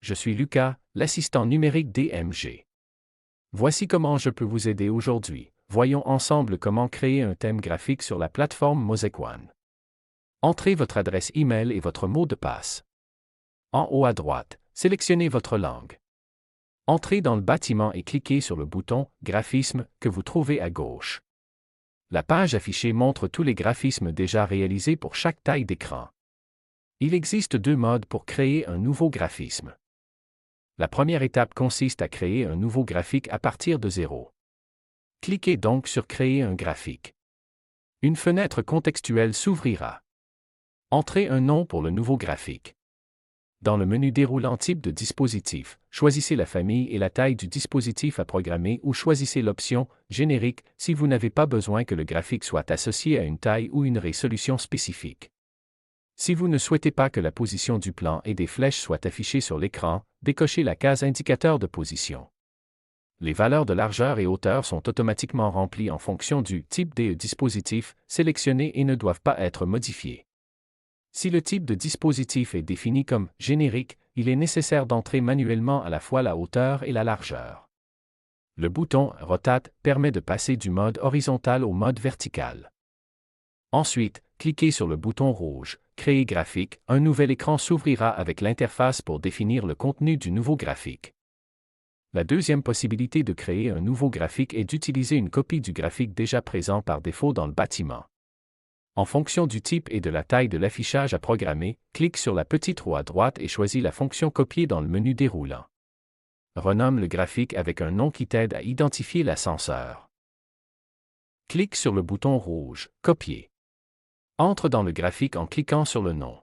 Je suis Lucas, l'assistant numérique DMG. Voici comment je peux vous aider aujourd'hui. Voyons ensemble comment créer un thème graphique sur la plateforme MosaicOne. Entrez votre adresse email et votre mot de passe. En haut à droite, sélectionnez votre langue. Entrez dans le bâtiment et cliquez sur le bouton « Graphismes » que vous trouvez à gauche. La page affichée montre tous les graphismes déjà réalisés pour chaque taille d'écran. Il existe deux modes pour créer un nouveau graphisme. La première étape consiste à créer un nouveau graphique à partir de zéro. Cliquez donc sur « Créer un graphique ». Une fenêtre contextuelle s'ouvrira. Entrez un nom pour le nouveau graphique. Dans le menu déroulant Type de dispositif, choisissez la famille et la taille du dispositif à programmer ou choisissez l'option « Générique » si vous n'avez pas besoin que le graphique soit associé à une taille ou une résolution spécifique. Si vous ne souhaitez pas que la position du plan et des flèches soit affichée sur l'écran, décochez la case Indicateur de position. Les valeurs de largeur et hauteur sont automatiquement remplies en fonction du type de dispositif sélectionné et ne doivent pas être modifiées. Si le type de dispositif est défini comme « générique », il est nécessaire d'entrer manuellement à la fois la hauteur et la largeur. Le bouton « Rotate » permet de passer du mode horizontal au mode vertical. Ensuite, cliquez sur le bouton rouge « Créer graphique ». Un nouvel écran s'ouvrira avec l'interface pour définir le contenu du nouveau graphique. La deuxième possibilité de créer un nouveau graphique est d'utiliser une copie du graphique déjà présent par défaut dans le bâtiment. En fonction du type et de la taille de l'affichage à programmer, clique sur la petite roue à droite et choisis la fonction Copier dans le menu déroulant. Renomme le graphique avec un nom qui t'aide à identifier l'ascenseur. Clique sur le bouton rouge « Copier ». Entre dans le graphique en cliquant sur le nom.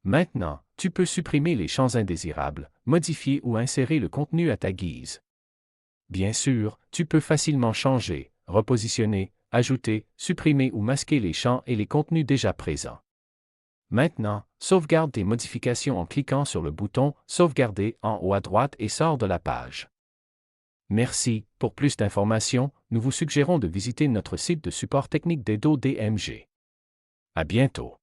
Maintenant, tu peux supprimer les champs indésirables, modifier ou insérer le contenu à ta guise. Bien sûr, tu peux facilement changer, repositionner, ajouter, supprimer ou masquer les champs et les contenus déjà présents. Maintenant, sauvegarde tes modifications en cliquant sur le bouton « Sauvegarder » en haut à droite et sors de la page. Merci. Pour plus d'informations, nous vous suggérons de visiter notre site de support technique d'Edo DMG. À bientôt.